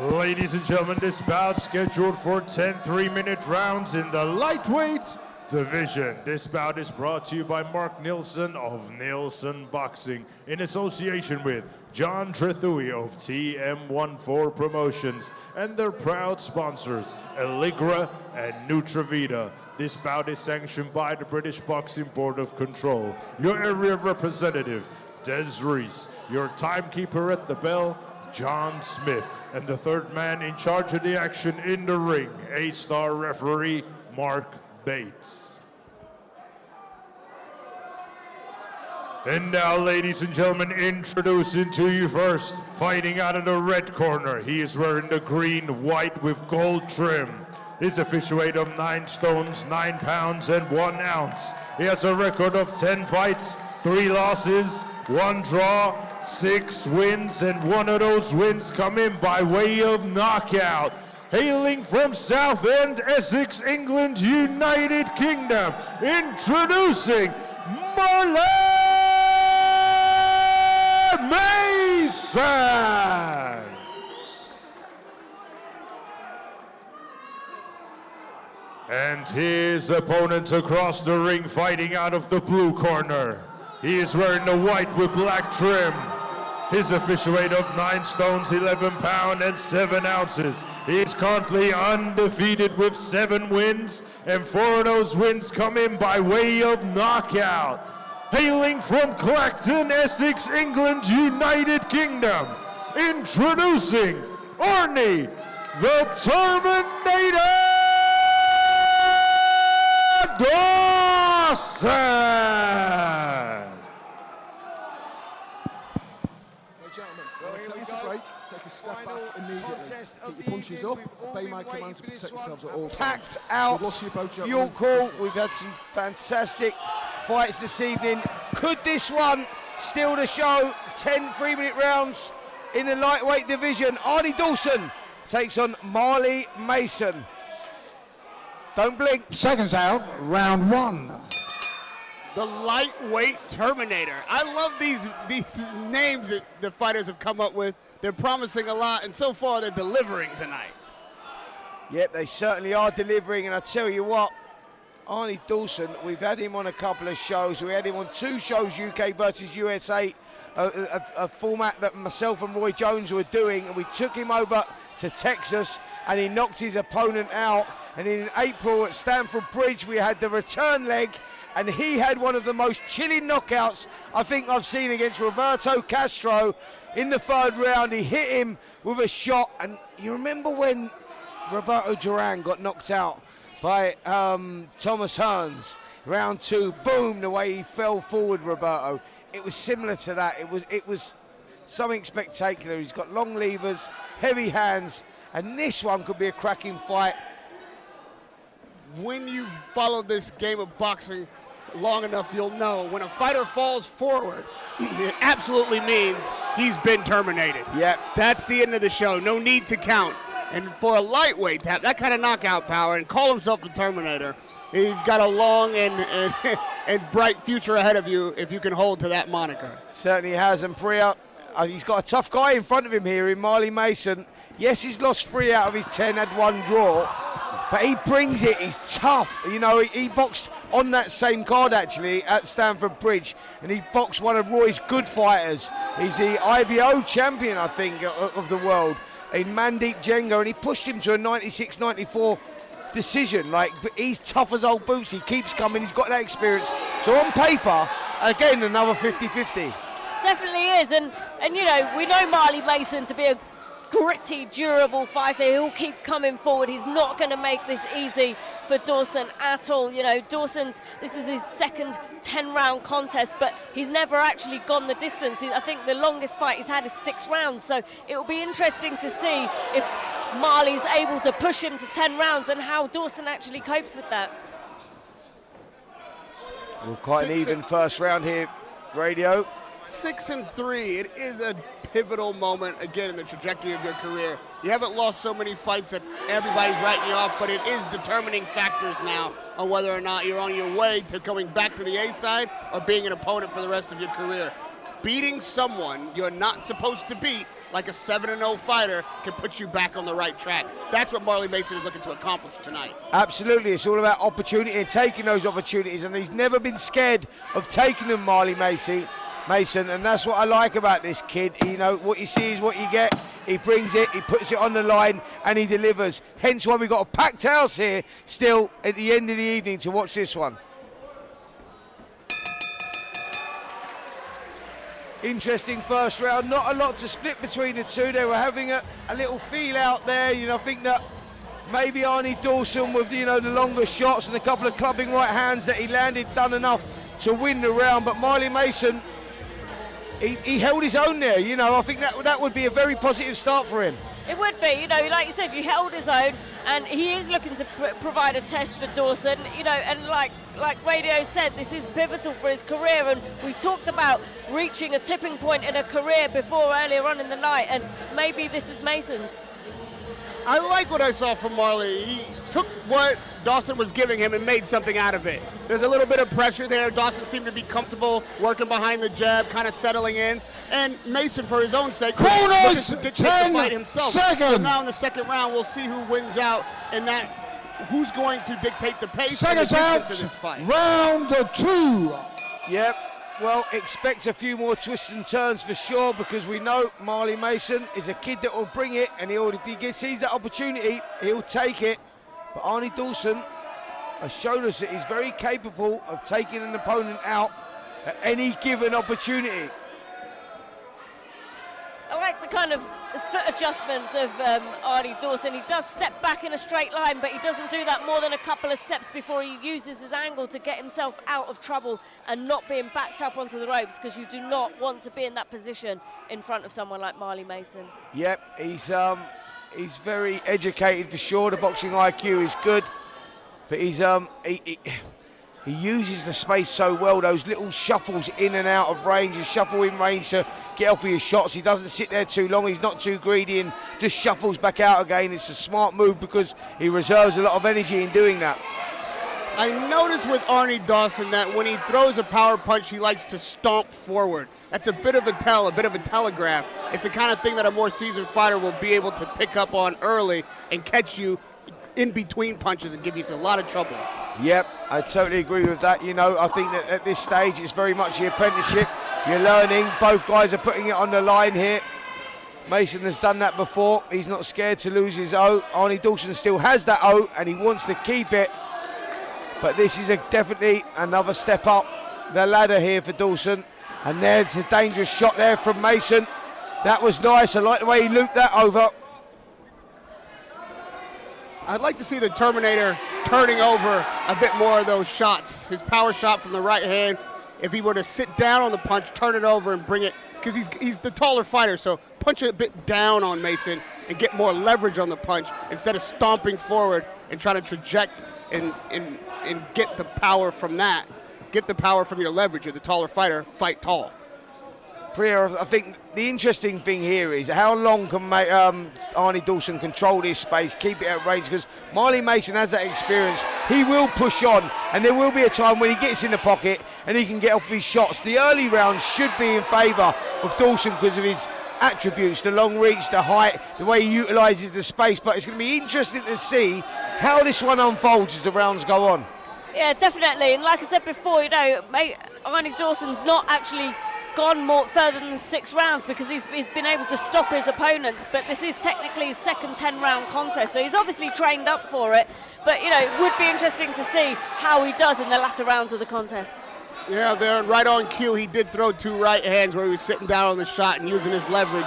Ladies and gentlemen, this bout scheduled for 10 3-minute rounds in the lightweight division. This bout is brought to you by Mark Nielsen of Nielsen Boxing in association with John Trethui of TM14 Promotions and their proud sponsors, Allegra and Nutravita. This bout is sanctioned by the British Boxing Board of Control. Your area representative, Des Reese. Your timekeeper at the bell, John Smith. And the third man in charge of the action in the ring, A-star referee, Mark Bates. And now, ladies and gentlemen, introducing to you first, fighting out of the red corner. He is wearing the green, white with gold trim. His official weight of 9 stones, 9 pounds, and 1 ounce. He has a record of 10 fights, 3 losses, 1 draw, 6 wins, and 1 of those wins come in by way of knockout. Hailing from Southend, Essex, England, United Kingdom, introducing Marley Mason. And his opponent across the ring, fighting out of the blue corner. He is wearing the white with black trim. His official weight of 9 stones, 11 pounds, and 7 ounces. He is currently undefeated with 7 wins, and 4 of those wins come in by way of knockout. Hailing from Clacton, Essex, England, United Kingdom, introducing Arnie the Terminator Dawson. Take a break, take a step back immediately. Keep your punches up, obey my command to protect yourselves at all times. Packed out York Hall. We've had some fantastic fights this evening. Could this one steal the show? 10 3-minute rounds in the lightweight division. Arnie Dawson takes on Marley Mason. Don't blink. Seconds out, round 1. The lightweight Terminator. I love these names that the fighters have come up with. They're promising a lot, and so far they're delivering tonight. Yep, they certainly are delivering, and I tell you what, Arnie Dawson, we've had him on a couple of shows. We had him on 2 shows, UK versus USA, a format that myself and Roy Jones were doing, and we took him over to Texas, and he knocked his opponent out. And in April at Stamford Bridge, we had the return leg, and he had one of the most chilling knockouts I think I've seen against Roberto Castro. In the 3rd round, he hit him with a shot, and you remember when Roberto Duran got knocked out by Thomas Hearns? Round 2, boom, the way he fell forward, Roberto. It was similar to that. It was something spectacular. He's got long levers, heavy hands, and this one could be a cracking fight. When you've followed this game of boxing long enough, you'll know when a fighter falls forward, it absolutely means he's been terminated. Yep. That's the end of the show. No need to count. And for a lightweight to have that kind of knockout power and call himself the Terminator, you've got a long and bright future ahead of you if you can hold to that moniker. Certainly has, and Priya, he's got a tough guy in front of him here in Marley Mason. Yes, he's lost 3 out of his 10, had 1 draw. But he brings it, he's tough. You know, he boxed on that same card actually at Stamford Bridge, and he boxed one of Roy's good fighters. He's the IBO champion, I think, of the world, in Mandeep Jenga, and he pushed him to a 96-94 decision. But he's tough as old boots, he keeps coming, he's got that experience. So on paper, again, another 50-50. Definitely is, and you know, we know Marley Mason to be a gritty, durable fighter. He'll keep coming forward. He's not going to make this easy for Dawson at all. You know, this is his 2nd 10-round contest, but he's never actually gone the distance. I think the longest fight he's had is 6 rounds, so it will be interesting to see if Marley's able to push him to 10 rounds and how Dawson actually copes with that. Well, quite an even first round here, Radio. 6-3, it is a pivotal moment, again, in the trajectory of your career. You haven't lost so many fights that everybody's writing you off, but it is determining factors now on whether or not you're on your way to going back to the A side or being an opponent for the rest of your career. beating someone you're not supposed to beat, like a 7-0 fighter, can put you back on the right track. That's what Marley Mason is looking to accomplish tonight. Absolutely, it's all about opportunity and taking those opportunities, and he's never been scared of taking them, Marley Mason, and that's what I like about this kid. You know, what you see is what you get. He brings it, he puts it on the line, and he delivers. Hence why we've got a packed house here still at the end of the evening to watch this one. Interesting first round, not a lot to split between the two. They were having a little feel out there. You know, I think that maybe Arnie Dawson with, you know, the longer shots and a couple of clubbing right hands that he landed done enough to win the round, but Marley Mason, he held his own there. You know, I think that would be a very positive start for him. It would be, you know, like you said, he held his own, and he is looking to provide a test for Dawson, you know, and like Radio said, this is pivotal for his career, and we've talked about reaching a tipping point in a career before earlier on in the night, and maybe this is Mason's. I like what I saw from Marley. He took what Dawson was giving him and made something out of it. There's a little bit of pressure there. Dawson seemed to be comfortable working behind the jab, kind of settling in. And Mason, for his own sake, Corners, looking to dictate the fight 10 himself. seconds. So now in the second round, we'll see who wins out, and that who's going to dictate the pace and the Seconds out, distance of this fight. round 2. Yep, well, expect a few more twists and turns for sure, because we know Marley Mason is a kid that will bring it, and if he sees that opportunity, he'll take it. But Arnie Dawson has shown us that he's very capable of taking an opponent out at any given opportunity. I like the kind of foot adjustments of Arnie Dawson. He does step back in a straight line, but he doesn't do that more than a couple of steps before he uses his angle to get himself out of trouble and not being backed up onto the ropes, because you do not want to be in that position in front of someone like Marley Mason. Yep, he's very educated for sure. The boxing IQ is good, but he uses the space so well. Those little shuffles in and out of range, his shuffle in range to get off of his shots. He doesn't sit there too long. He's not too greedy and just shuffles back out again. It's a smart move because he reserves a lot of energy in doing that. I noticed with Arnie Dawson that when he throws a power punch, he likes to stomp forward. That's a bit of a telegraph. It's the kind of thing that a more seasoned fighter will be able to pick up on early and catch you in between punches and give you a lot of trouble. Yep, I totally agree with that. You know, I think that at this stage it's very much the apprenticeship. You're learning. Both guys are putting it on the line here. Mason has done that before. He's not scared to lose his O. Arnie Dawson still has that O and he wants to keep it. But this is definitely another step up the ladder here for Dawson. And there's a dangerous shot there from Mason. That was nice. I like the way he looped that over. I'd like to see the Terminator turning over a bit more of those shots. His power shot from the right hand, if he were to sit down on the punch, turn it over and bring it, because he's the taller fighter, so punch it a bit down on Mason and get more leverage on the punch instead of stomping forward and trying to traject and get the power from that. Get the power from your leverage. You're the taller fighter, fight tall. Priya, I think the interesting thing here is how long can Arnie Dawson control this space, keep it at range, because Marley Mason has that experience. He will push on, and there will be a time when he gets in the pocket and he can get off his shots. The early rounds should be in favour of Dawson because of his attributes, the long reach, the height, the way he utilises the space, but it's going to be interesting to see how this one unfolds as the rounds go on. Yeah, definitely, and like I said before, you know, Arnie Dawson's not actually gone more further than 6 rounds because he's been able to stop his opponents, but this is technically his second 10-round contest, so he's obviously trained up for it, but you know, it would be interesting to see how he does in the latter rounds of the contest. Yeah, there, right on cue, he did throw 2 right hands where he was sitting down on the shot and using his leverage.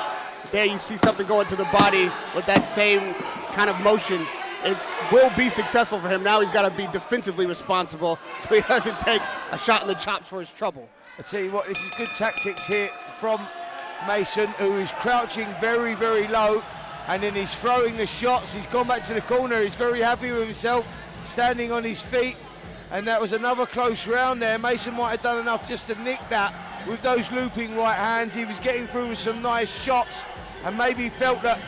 There you see something going to the body with that same kind of motion. It will be successful for him. Now he's got to be defensively responsible so he doesn't take a shot in the chops for his trouble. I tell you what, this is good tactics here from Mason, who is crouching very, very low, and then he's throwing the shots. He's gone back to the corner. He's very happy with himself, standing on his feet, and that was another close round there. Mason might have done enough just to nick that with those looping right hands. He was getting through with some nice shots, and maybe felt that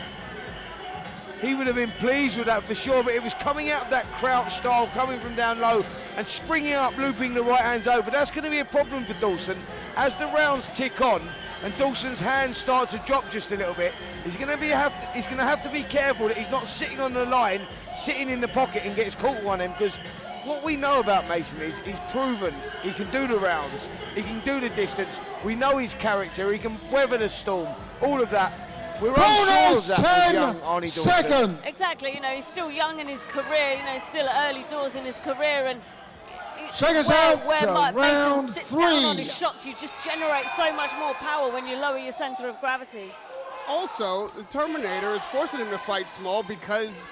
he would have been pleased with that for sure, but it was coming out of that crouch style, coming from down low and springing up, looping the right hands over. That's going to be a problem for Dawson as the rounds tick on and Dawson's hands start to drop just a little bit, he's going to have to be careful that he's not sitting on the line, sitting in the pocket and gets caught on him, because what we know about Mason is he's proven he can do the rounds, he can do the distance, we know his character, he can weather the storm, all of that. We're unsure of that with young Arnie Dawson. Second. Exactly, you know, he's still young in his career, you know, still at early doors in his career, and Seconds where out Mike to Mason round sits down on 3. his shots, you just generate so much more power when you lower your center of gravity. Also, the Terminator is forcing him to fight small because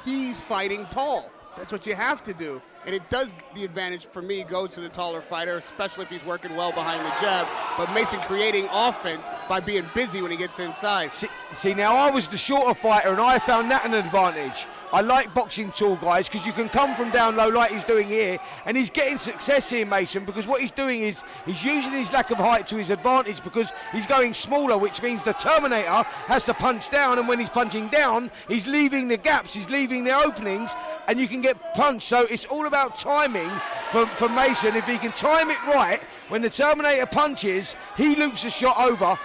he's fighting tall. That's what you have to do. And it does, the advantage for me goes to the taller fighter, especially if he's working well behind the jab. But Mason creating offense by being busy when he gets inside. See, now I was the shorter fighter and I found that an advantage. I like boxing tall guys because you can come from down low like he's doing here, and he's getting success here, Mason, because what he's doing is he's using his lack of height to his advantage because he's going smaller, which means the Terminator has to punch down, and when he's punching down, he's leaving the gaps, he's leaving the openings, and you can get punched. So it's all about timing for Mason. If he can time it right, when the Terminator punches, he loops the shot over,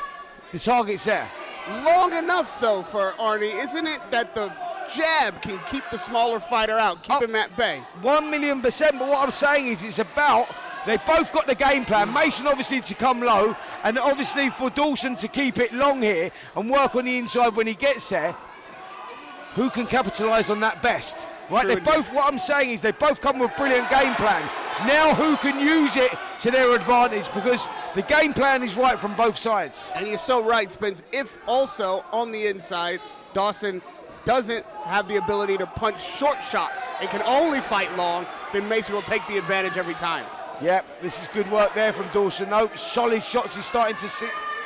the target's there. Long enough, though, for Arnie, isn't it, that the jab can keep the smaller fighter out, keep him at bay? 1,000,000%, but what I'm saying is it's about, they both got the game plan. Mason obviously to come low, and obviously for Dawson to keep it long here and work on the inside when he gets there. Who can capitalise on that best? Right, True they both, what I'm saying is they both come with a brilliant game plan. Now who can use it to their advantage, because the game plan is right from both sides. And you're so right, Spence. If also on the inside, Dawson doesn't have the ability to punch short shots and can only fight long, then Mason will take the advantage every time. Yep, this is good work there from Dawson. No, solid shots, he's starting to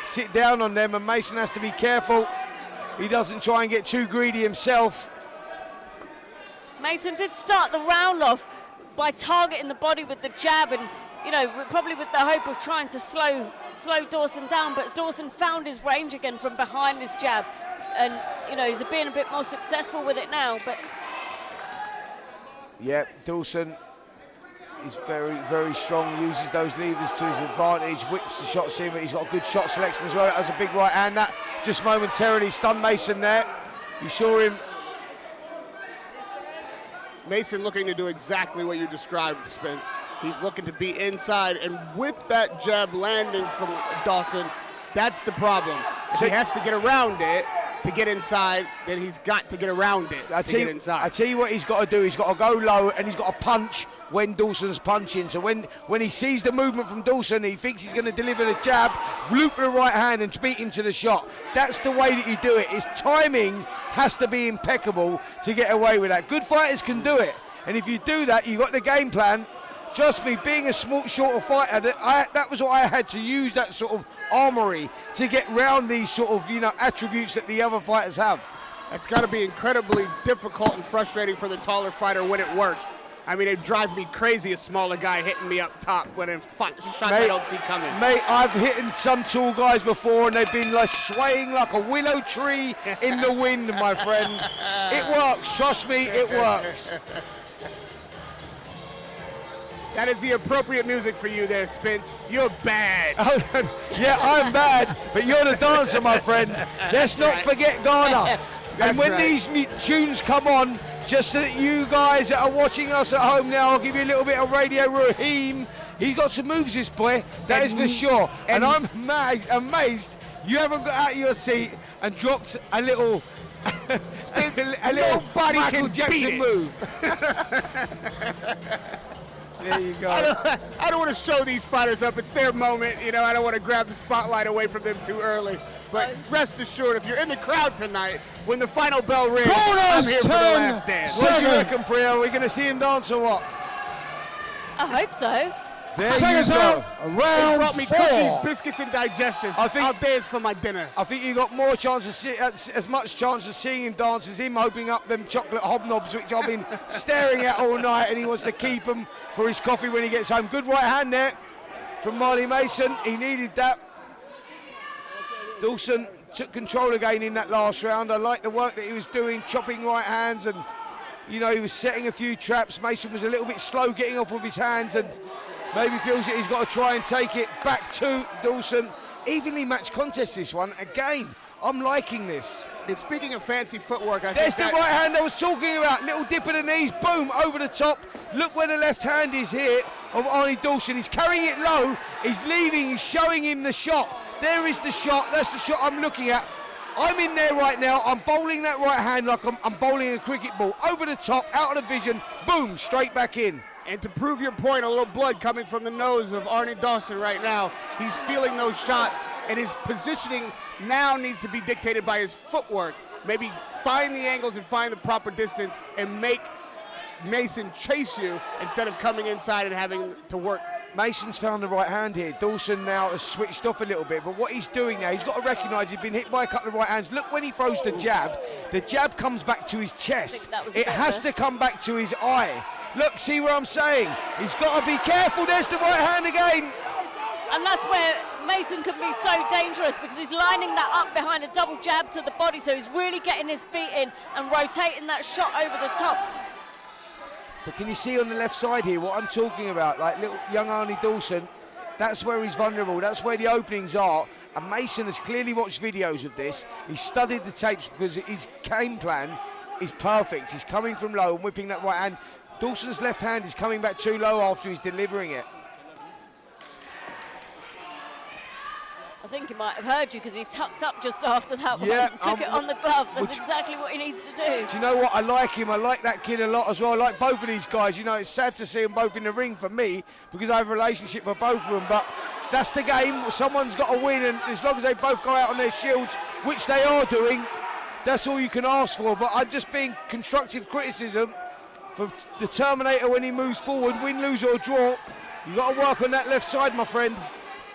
sit down on them, and Mason has to be careful. He doesn't try and get too greedy himself. Mason did start the round off by targeting the body with the jab, and you know, probably with the hope of trying to slow Dawson down, but Dawson found his range again from behind his jab, and you know, he's being a bit more successful with it now. But yep, Dawson is very, very strong, uses those levers to his advantage, whips the shots in, but he's got a good shot selection as well. That was a big right hand, that just momentarily stunned Mason there. You saw him. Mason looking to do exactly what you described, Spence. He's looking to be inside, and with that jab landing from Dawson, that's the problem. If he has to get around it to get inside, then he's got to get around it to get inside. I tell you what he's got to do. He's got to go low, and he's got to punch when Dawson's punching. So when he sees the movement from Dawson, he thinks he's going to deliver the jab, loop the right hand and beat him to the shot. That's the way that you do it. His timing has to be impeccable to get away with that. Good fighters can do it, and if you do that, you've got the game plan. Trust me, being a shorter fighter, that was what I had to use, that sort of armory to get round these sort of, you know, attributes that the other fighters have. It's got to be incredibly difficult and frustrating for the taller fighter when it works. I mean, it drives me crazy, a smaller guy hitting me up top when it's shots I don't see coming. Mate, I've hit some tall guys before, and they've been like swaying like a willow tree in the wind, my friend. It works, trust me, it works. That is the appropriate music for you there, Spence. You're bad. Yeah, I'm bad, but you're the dancer, my friend. Let's not forget Ghana. And when these tunes come on, just so that you guys that are watching us at home now, I'll give you a little bit of Radio Raheem. He's got some moves, this boy, that is for sure. And I'm amazed you haven't got out of your seat and dropped a little, a little Michael Jackson move. There you go. I don't want to show these fighters up. It's their moment. You know, I don't want to grab the spotlight away from them too early. But rest assured, if you're in the crowd tonight, when the final bell rings, I'm here for the last dance. What do you reckon, Priya? Are we going to see him dance or what? I hope so. There you go. They Round brought me 4. cookies, biscuits, and digestives. I'll dance for my dinner. I think you got more chance to see, as much chance of seeing him dance as him opening up them chocolate hobnobs, which I've been staring at all night, and he wants to keep them for his coffee when he gets home. Good right hand there from Marley Mason. He needed that. Dawson took control again in that last round. I like the work that he was doing, chopping right hands, and you know, he was setting a few traps. Mason was a little bit slow getting off with his hands, and maybe feels that he's got to try and take it back to Dawson. Evenly matched contest, this one. Again, I'm liking this. And speaking of fancy footwork, There's the right hand I was talking about. Little dip of the knees, boom, over the top. Look where the left hand is here of Arnie Dawson. He's carrying it low. He's leaving, he's showing him the shot. There is the shot. That's the shot I'm looking at. I'm in there right now. I'm bowling that right hand like I'm bowling a cricket ball. Over the top, out of the vision, boom, straight back in. And to prove your point, a little blood coming from the nose of Arnie Dawson right now. He's feeling those shots, and his positioning now needs to be dictated by his footwork. Maybe find the angles and find the proper distance and make Mason chase you instead of coming inside and having to work. Mason's found the right hand here. Dawson now has switched off a little bit, but what he's doing now, he's got to recognise he's been hit by a couple of right hands. Look when he throws the jab comes back to his chest. It has to come back to his eye. Look, see what I'm saying? He's got to be careful. There's the right hand again. And that's where Mason can be so dangerous, because he's lining that up behind a double jab to the body, so he's really getting his feet in and rotating that shot over the top. But can you see on the left side here what I'm talking about? Like little young Arnie Dawson, that's where he's vulnerable, that's where the openings are. And Mason has clearly watched videos of this. He's studied the tapes because his game plan is perfect. He's coming from low and whipping that right hand. Dawson's left hand is coming back too low after he's delivering it. I think he might have heard you, because he tucked up just after that Yeah, one, took it on the glove. That's exactly what he needs to do. Do you know what? I like him. I like that kid a lot as well. I like both of these guys. You know, it's sad to see them both in the ring for me, because I have a relationship with both of them. But that's the game. Someone's got to win, and as long as they both go out on their shields, which they are doing, that's all you can ask for. But I'm just being constructive criticism for the Terminator when he moves forward, win, lose or draw. You got to work on that left side, my friend.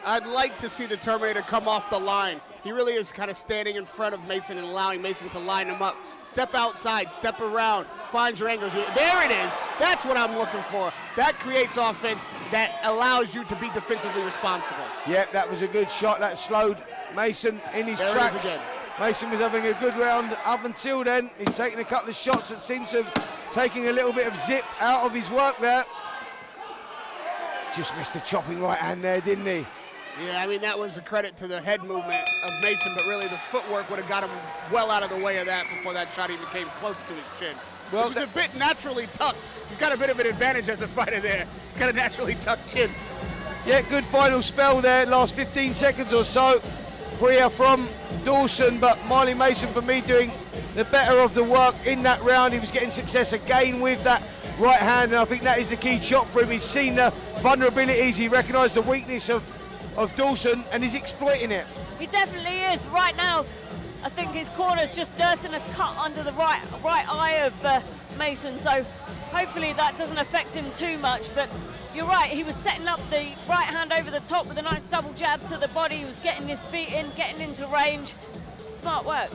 I'd like to see the Terminator come off the line. He really is kind of standing in front of Mason and allowing Mason to line him up. Step outside, step around, find your angles. There it is. That's what I'm looking for. That creates offense that allows you to be defensively responsible. Yep, that was a good shot. That slowed Mason in his There tracks. it is again. Mason was having a good round up until then. He's taken a couple of shots that seems to have taken a little bit of zip out of his work there. Just missed the chopping right hand there, didn't he? Yeah, I mean, that was a credit to the head movement of Mason, but really the footwork would have got him well out of the way of that before that shot even came close to his chin. Well, which is a bit naturally tucked. He's got a bit of an advantage as a fighter there. He's got a naturally tucked chin. Yeah, good final spell there, last 15 seconds or so. Priya from Dawson, but Marley Mason, for me, doing the better of the work in that round. He was getting success again with that right hand, and I think that is the key shot for him. He's seen the vulnerabilities, he recognised the weakness of Dawson, and he's exploiting it. He definitely is. Right now, I think his corner's just nursing a cut under the right eye of Mason, so hopefully that doesn't affect him too much. But you're right, he was setting up the right hand over the top with a nice double jab to the body. He was getting his feet in, getting into range. Smart work.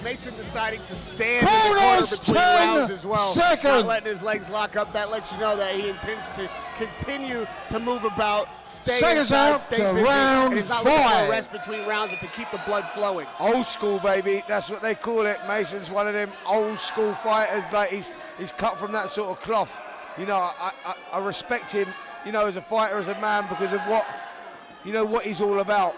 Mason deciding to stand in the corner between rounds as well. Not letting his legs lock up. That lets you know that he intends to continue to move about, stay inside, stay busy, and he's not looking for a rest between rounds, but to keep the blood flowing. Old school, baby. That's what they call it. Mason's one of them old school fighters. Like he's cut from that sort of cloth. You know, I respect him, you know, as a fighter, as a man, because of what he's all about.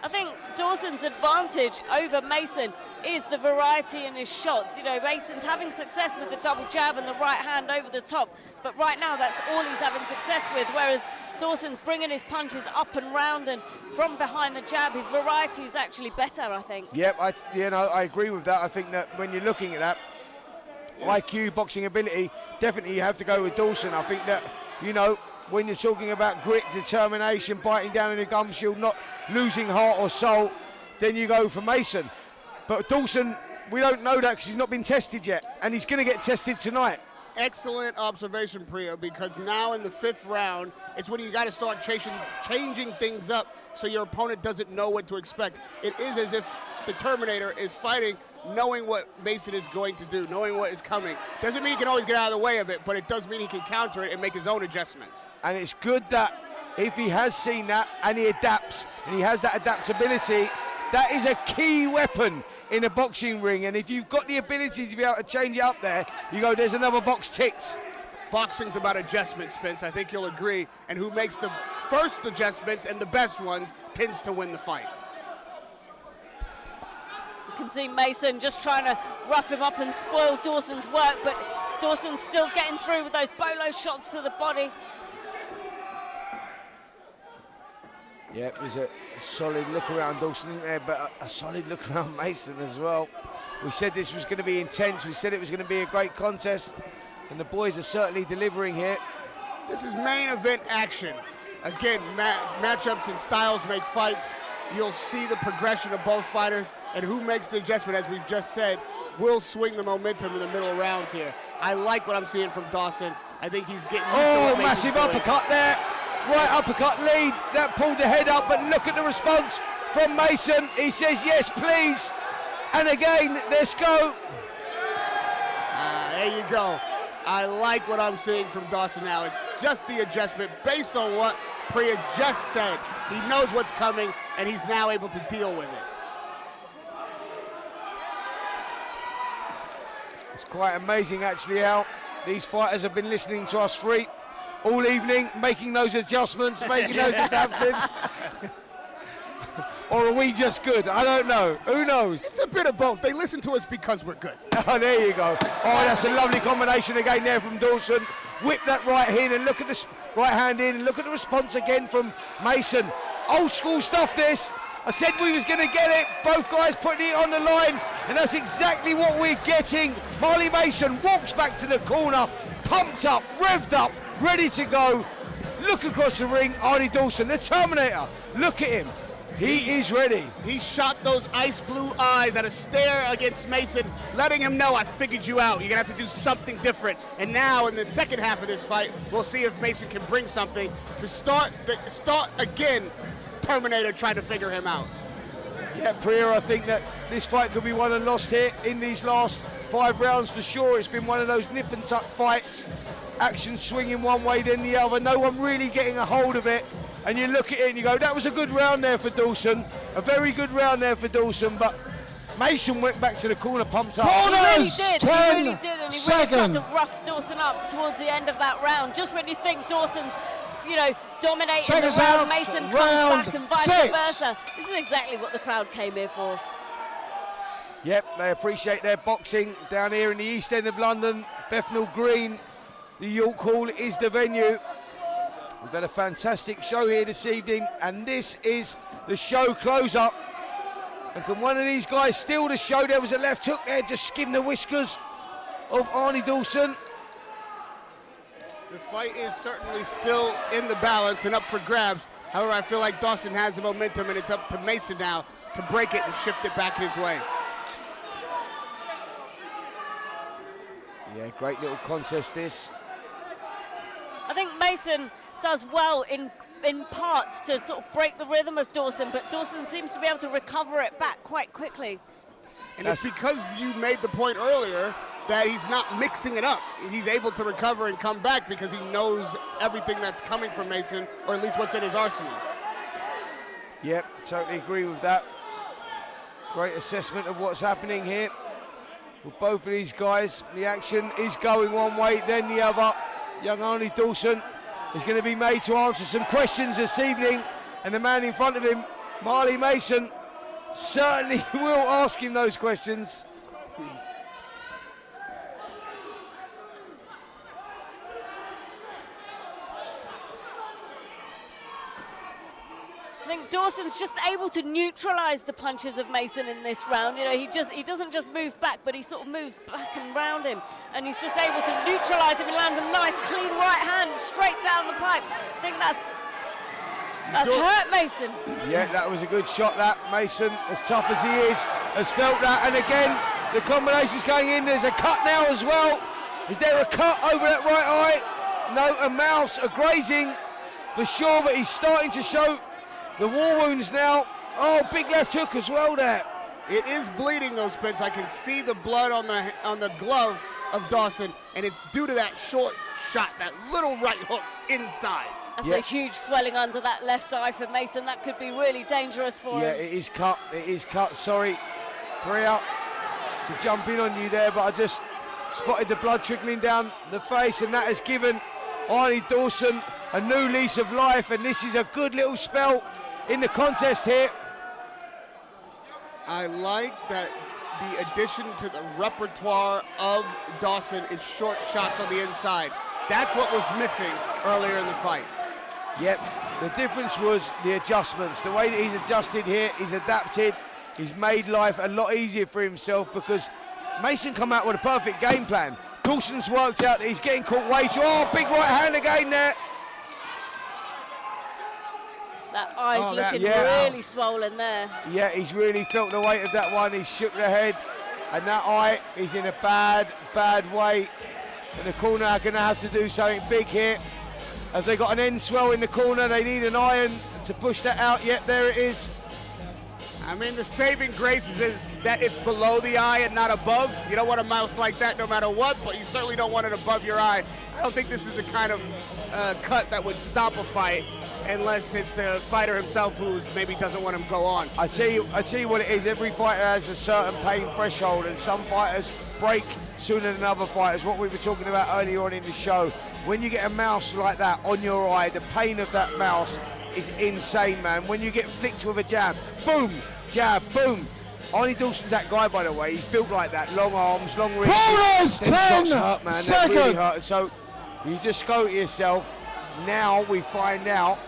I think Dawson's advantage over Mason is the variety in his shots. You know, Mason's having success with the double jab and the right hand over the top, but right now that's all he's having success with, whereas Dawson's bringing his punches up and round and from behind the jab. His variety is actually better, I think. Yep, I agree with that. I think that when you're looking at that, IQ, boxing ability, definitely you have to go with Dawson. I think that, you know, when you're talking about grit, determination, biting down in the gum shield, not losing heart or soul, then you go for Mason. But Dawson, we don't know that because he's not been tested yet, and he's going to get tested tonight. Excellent observation, Priya, because now in the 5th round, it's when you got to start changing things up so your opponent doesn't know what to expect. It is as if the Terminator is fighting knowing what Mason is going to do, knowing what is coming. Doesn't mean he can always get out of the way of it, but it does mean he can counter it and make his own adjustments. And it's good that if he has seen that and he adapts, and he has that adaptability, that is a key weapon in a boxing ring. And if you've got the ability to be able to change it up there, you go, there's another box ticked. boxing's about adjustments, Spence. I think you'll agree. And who makes the first adjustments and the best ones tends to win the fight. You can see Mason just trying to rough him up and spoil Dawson's work, but Dawson's still getting through with those bolo shots to the body. Yeah, there's a solid look around Dawson in there, but a solid look around Mason as well. We said this was going to be intense. We said it was going to be a great contest, and the boys are certainly delivering here. This is main event action. Again, matchups and styles make fights. You'll see the progression of both fighters, and who makes the adjustment, as we've just said, will swing the momentum in the middle rounds here. I like what I'm seeing from Dawson. I think he's getting used to what massive Mason's doing. uppercut there. Right uppercut lead. That pulled the head up, but look at the response from Mason. He says, yes, please. And again, let's go. There you go. I like what I'm seeing from Dawson now. It's just the adjustment based on what Priya just said. He knows what's coming, and he's now able to deal with it. It's quite amazing, actually, how these fighters have been listening to us three all evening, making those adjustments, making those adaptations. Or are we just good? I don't know. Who knows? It's a bit of both. They listen to us because we're good. Oh, there you go. Oh, that's a lovely combination again there from Dawson. Whip that right in and look at this right hand in and look at the response again from Mason. Old school stuff, this. I said we was going to get it. Both guys putting it on the line, and that's exactly what we're getting. Marley Mason walks back to the corner, pumped up, revved up, ready to go. Look across the ring, Arnie Dawson, the Terminator. Look at him. He is ready. He shot those ice blue eyes at a stare against Mason, letting him know, I figured you out. You're going to have to do something different. And now in the second half of this fight, we'll see if Mason can bring something to start again. Terminator trying to figure him out. Yeah, Priya, I think that this fight could be won and lost here in these last 5 rounds for sure. It's been one of those nip and tuck fights. Action swinging one way then the other. No one really getting a hold of it. And you look at it and you go, that was a good round there for Dawson. A very good round there for Dawson, but Mason went back to the corner, pumped up. He really did, 10 and he really tried to rough Dawson up towards the end of that round. Just when you think Dawson's, dominating the round, Mason comes back and vice versa. This is exactly what the crowd came here for. Yep, they appreciate their boxing down here in the East End of London. Bethnal Green, the York Hall is the venue. We've had a fantastic show here this evening, and this is the show closer. And can one of these guys steal the show? There was a left hook there, just skimmed the whiskers of Arnie Dawson. The fight is certainly still in the balance and up for grabs. However, I feel like Dawson has the momentum, and it's up to Mason now to break it and shift it back his way. Yeah, great little contest this. I think Mason does well in parts to sort of break the rhythm of Dawson, but Dawson seems to be able to recover it back quite quickly. And it's because you made the point earlier that he's not mixing it up. He's able to recover and come back because he knows everything that's coming from Mason, or at least what's in his arsenal. Yep, totally agree with that. Great assessment of what's happening here with both of these guys. The action is going one way, then the other. Young Arnie Dawson is going to be made to answer some questions this evening, and the man in front of him, Marley Mason, certainly will ask him those questions. I think Dawson's just able to neutralize the punches of Mason in this round. He doesn't just move back, but he sort of moves back and round him, and he's just able to neutralize him. He lands a nice clean right hand straight down the pipe. I think that's hurt Mason. Yeah, that was a good shot, that. Mason, as tough as he is, has felt that, and again the combination's going in. There's a cut now as well. Is there a cut over that right eye? No, a mouse, a grazing for sure, but he's starting to show the war wounds now. Oh, big left hook as well there. It is bleeding though, Spence. I can see the blood on the glove of Dawson, and it's due to that short shot, that little right hook inside. That's a huge swelling under that left eye for Mason. That could be really dangerous for him. Yeah, it is cut. It is cut. Sorry, Priya, to jump in on you there, but I just spotted the blood trickling down the face, and that has given Arnie Dawson a new lease of life, and this is a good little spell in the contest here. I like that the addition to the repertoire of Dawson is short shots on the inside. That's what was missing earlier in the fight. Yep, the difference was the adjustments. The way that he's adjusted here, he's adapted. He's made life a lot easier for himself because Mason come out with a perfect game plan. Dawson's worked out that he's getting caught way too. Oh, big right hand again there. That eye's looking really swollen there. Yeah, he's really felt the weight of that one. He's shook the head, and that eye is in a bad, bad way. And the corner are going to have to do something big here. As they got an end swell in the corner, they need an iron to push that out. Yep, there it is. I mean, the saving grace is that it's below the eye and not above. You don't want a mouse like that no matter what, but you certainly don't want it above your eye. I don't think this is the kind of cut that would stop a fight unless it's the fighter himself who maybe doesn't want him to go on. I tell you what it is. Every fighter has a certain pain threshold, and some fighters break sooner than other fighters. What we were talking about earlier on in the show, when you get a mouse like that on your eye, the pain of that mouse is insane, man. When you get flicked with a jab, boom, jab, boom. Arnie Dawson's that guy, by the way. He's built like that, long arms, long wrists. Corners, 10 shots hurt, man. seconds. That really hurt. So you just go to yourself. Now we find out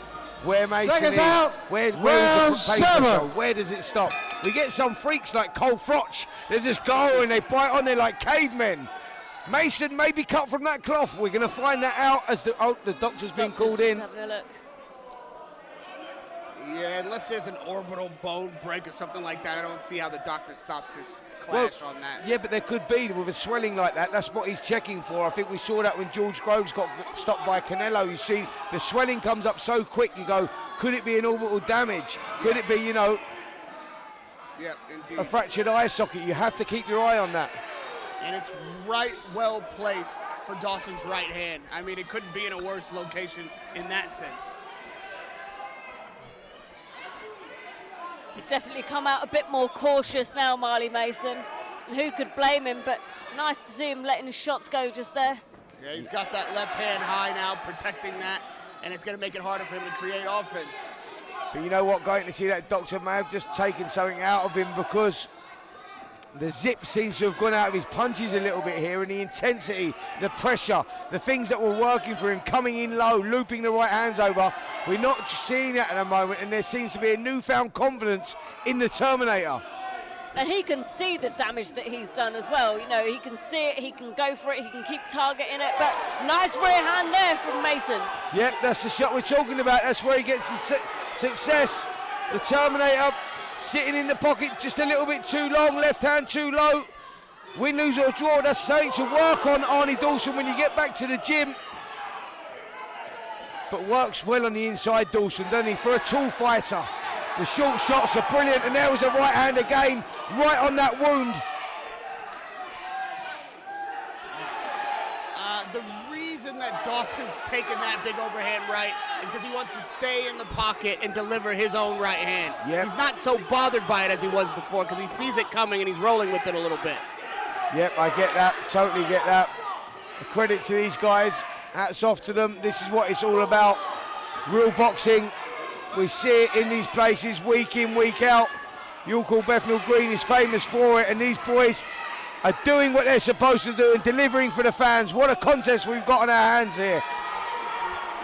where Mason Seconds is. out. Where Round does the pace 7. go? Where does it stop? We get some freaks like Cole Frotch. They just go and they bite on there like cavemen. Mason may be cut from that cloth. We're going to find that out as the doctor's been called in. Having a look. Yeah, unless there's an orbital bone break or something like that, I don't see how the doctor stops this clash on that. Yeah, but there could be with a swelling like that. That's what he's checking for. I think we saw that when George Groves got stopped by Canelo. You see, the swelling comes up so quick. You go, could it be an orbital damage? Could it be, you know, a fractured eye socket? You have to keep your eye on that. And it's right well placed for Dawson's right hand. I mean, it couldn't be in a worse location in that sense. He's definitely come out a bit more cautious now, Marley Mason. And who could blame him? But nice to see him letting his shots go just there. Yeah, he's got that left hand high now, protecting that, and it's going to make it harder for him to create offense. But you know what, going to see that doctor may have just taken something out of him because the zip seems to have gone out of his punches a little bit here, and the intensity, the pressure, the things that were working for him, coming in low, looping the right hands over. We're not seeing that at the moment, and there seems to be a newfound confidence in the Terminator. And he can see the damage that he's done as well. You know, he can see it, he can go for it, he can keep targeting it. But nice rear hand there from Mason. Yep, that's the shot we're talking about. That's where he gets his success. The Terminator sitting in the pocket just a little bit too long, left hand too low. Win, lose or draw, that's something to work on, Arnie Dawson, when you get back to the gym. But works well on the inside, Dawson, doesn't he, for a tall fighter. The short shots are brilliant, and there was a right hand again, right on that wound. The reason that Dawson's taking that big overhand right is because he wants to stay in the pocket and deliver his own right hand. Yep. He's not so bothered by it as he was before because he sees it coming and he's rolling with it a little bit. Yep, I get that, totally get that. A credit to these guys, hats off to them. This is what it's all about, real boxing. We see it in these places week in, week out. You'll call Bethnal Green is famous for it, and these boys are doing what they're supposed to do and delivering for the fans. What a contest we've got on our hands here.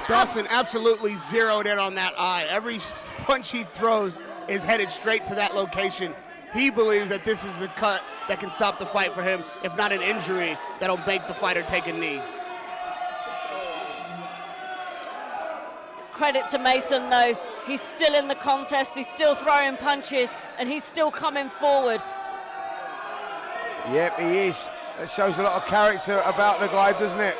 Dawson absolutely zeroed in on that eye. Every punch he throws is headed straight to that location. He believes that this is the cut that can stop the fight for him, if not an injury that'll make the fighter take a knee. Credit to Mason though, he's still in the contest, he's still throwing punches, and he's still coming forward. Yep, he is. That shows a lot of character about the guy, doesn't it?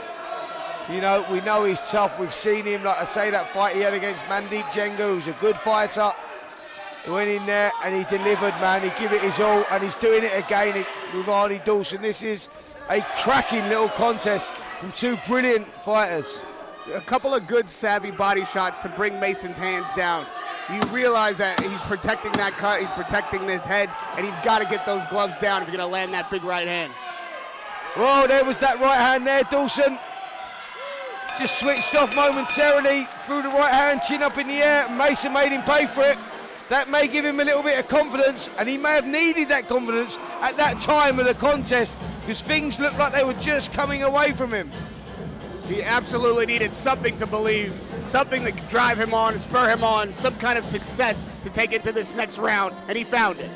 You know, we know he's tough. We've seen him, like I say, that fight he had against Mandeep Jenga, who's a good fighter. He went in there and he delivered, man. He gave it his all, and he's doing it again with Arnie Dawson. This is a cracking little contest from two brilliant fighters. A couple of good savvy body shots to bring Mason's hands down. You realize that he's protecting that cut, he's protecting his head, and you've got to get those gloves down if you're going to land that big right hand. Well, there was that right hand there, Dawson. Just switched off momentarily, threw the right hand, chin up in the air, and Mason made him pay for it. That may give him a little bit of confidence, and he may have needed that confidence at that time of the contest, because things looked like they were just coming away from him. He absolutely needed something to believe, something to drive him on and spur him on, some kind of success to take it to this next round, and he found it.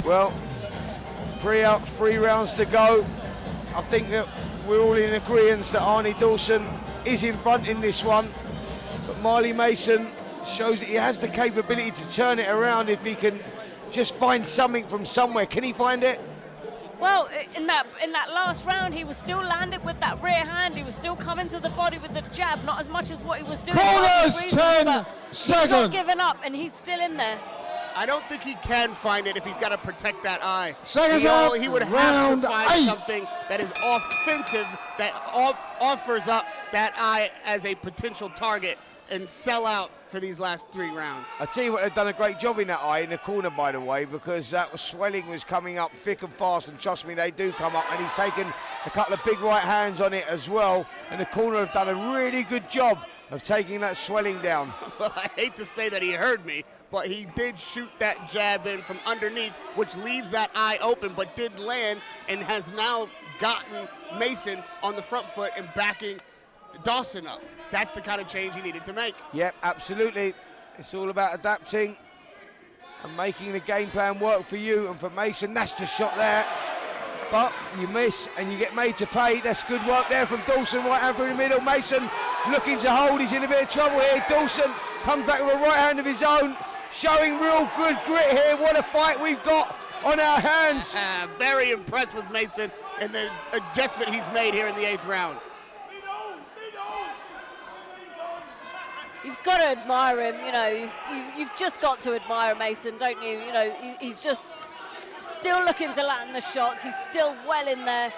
Well, 3 rounds to go. I think that we're all in agreement that Arnie Dawson is in front in this one, but Marley Mason shows that he has the capability to turn it around if he can just find something from somewhere. Can he find it? Well, in that last round, he was still landing with that rear hand. He was still coming to the body with the jab, not as much as what he was doing. Corners, 10 seconds. He's not seconds. giving up, and he's still in there. I don't think he can find it if he's got to protect that eye. Seconds up, He would have round to find 8. something that is offensive, that offers up that eye as a potential target and sell out for these last 3 rounds. I tell you what, they've done a great job in that eye, in the corner, by the way, because that swelling was coming up thick and fast, and trust me, they do come up, and he's taken a couple of big right hands on it as well, and the corner have done a really good job of taking that swelling down. Well, I hate to say that he heard me, but he did shoot that jab in from underneath, which leaves that eye open, but did land and has now gotten Mason on the front foot and backing Dawson up. That's the kind of change he needed to make. Yep, absolutely. It's all about adapting and making the game plan work for you and for Mason. That's the shot there. But you miss and you get made to pay. That's good work there from Dawson, right hand through the middle. Mason looking to hold. He's in a bit of trouble here. Dawson comes back with a right hand of his own, showing real good grit here. What a fight we've got on our hands. Very impressed with Mason and the adjustment he's made here in the 8th round. You've got to admire him, you know. You've just got to admire Mason, don't you? You know, he's just still looking to land the shots. He's still well in there,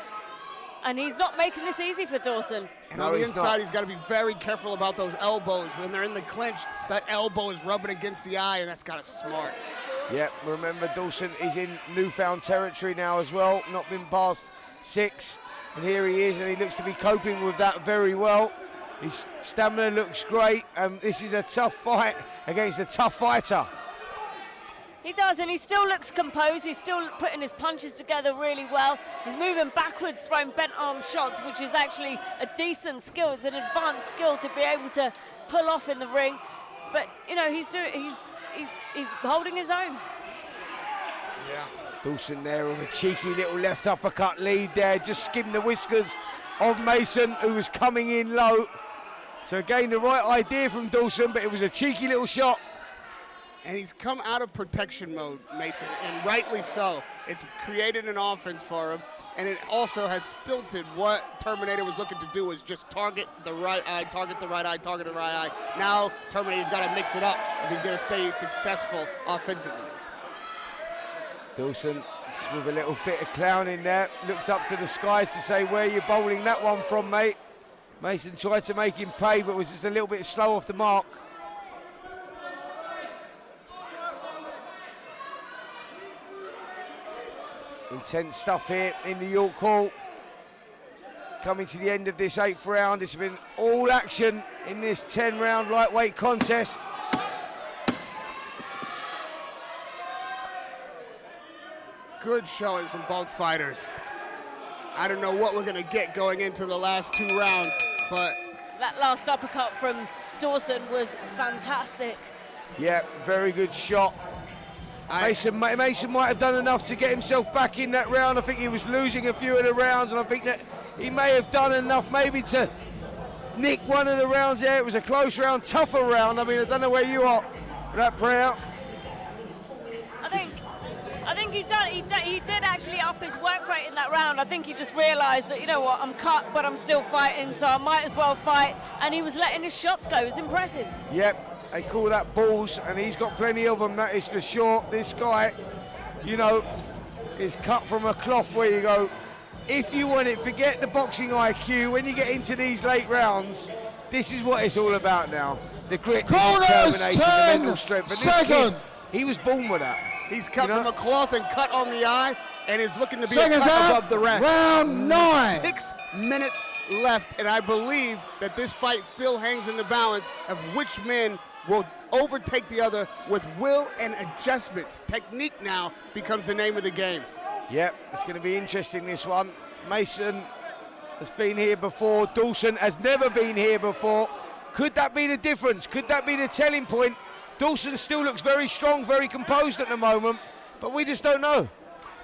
and he's not making this easy for Dawson. And on the inside, he's got to be very careful about those elbows. When they're in the clinch, that elbow is rubbing against the eye, and that's kind of smart. Yep, remember Dawson is in newfound territory now as well, not been past 6, and here he is, and he looks to be coping with that very well. His stamina looks great, and this is a tough fight against a tough fighter. He does, and he still looks composed. He's still putting his punches together really well. He's moving backwards, throwing bent arm shots, which is actually a decent skill. It's an advanced skill to be able to pull off in the ring. But you know, he's holding his own. Yeah. Dawson there with a cheeky little left uppercut lead there, just skimmed the whiskers of Mason, who was coming in low. So again, the right idea from Dawson, but it was a cheeky little shot. And he's come out of protection mode, Mason, and rightly so. It's created an offense for him, and it also has stilted what Terminator was looking to do, is just target the right eye, target the right eye, target the right eye. Now Terminator's got to mix it up if he's going to stay successful offensively. Dawson with a little bit of clown in there, looked up to the skies to say, where are you bowling that one from, mate? Mason tried to make him pay, but was just a little bit slow off the mark. Intense stuff here in the York Hall. Coming to the end of this 8th round. It's been all action in this 10-round lightweight contest. Good showing from both fighters. I don't know what we're going to get going into the last 2 rounds, but That last uppercut from Dawson was fantastic. Yeah, very good shot. Mason might have done enough to get himself back in that round. I think he was losing a few of the rounds, and I think that he may have done enough maybe to nick one of the rounds there. It was a close round, tougher round. I mean, I don't know where you are for that prayer. I think he did actually up his work rate in that round. I think he just realised that, you know what, I'm cut, but I'm still fighting, so I might as well fight. And he was letting his shots go. It was impressive. Yep, they call that balls, and he's got plenty of them, that is for sure. This guy, you know, is cut from a cloth where you go, if you want it, forget the boxing IQ. When you get into these late rounds, this is what it's all about now. The grit, the determination, the mental strength. And this kid, he was born with that. He's cut from a cloth and cut on the eye. and is looking to be Seconds a cut out, above the rest. round 9. 6 minutes left, and I believe that this fight still hangs in the balance of which men will overtake the other with will and adjustments. Technique now becomes the name of the game. Yep, it's going to be interesting, this one. Mason has been here before. Dawson has never been here before. Could that be the difference? Could that be the telling point? Dawson still looks very strong, very composed at the moment, but we just don't know.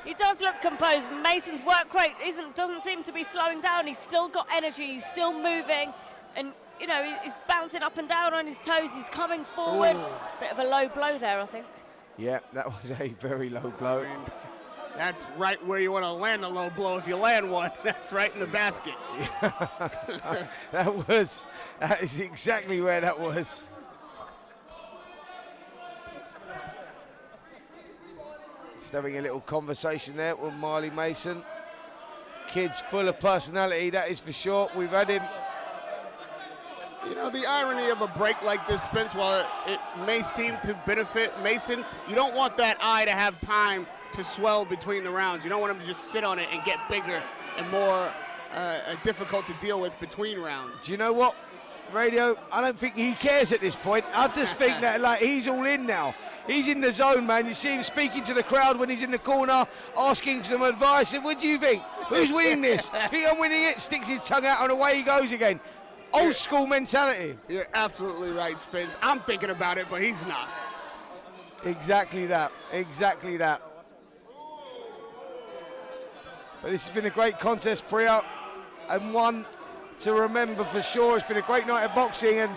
He does look composed. Mason's work rate doesn't seem to be slowing down. He's still got energy. He's still moving, and you know he's bouncing up and down on his toes. He's coming forward. Ooh. Bit of a low blow there, I think. Yeah, that was a very low blow. That's right where you want to land a low blow if you land one. That's right in the basket. That is exactly where that was. Just having a little conversation there with Marley Mason. Kid's full of personality, that is for sure. We've had him. You know, the irony of a break like this, Spence, while it may seem to benefit Mason, you don't want that eye to have time to swell between the rounds. You don't want him to just sit on it and get bigger and more difficult to deal with between rounds. Do you know what, Radio? I don't think he cares at this point. I just think that like he's all in now. He's in the zone, man. You see him speaking to the crowd when he's in the corner, asking some advice. And what do you think? Who's winning this? Think I'm winning it? Sticks his tongue out and away he goes again. Old school mentality. You're absolutely right, Spence. I'm thinking about it, but he's not. Exactly that. Exactly that. But this has been a great contest, Priya, and one to remember for sure. It's been a great night of boxing, and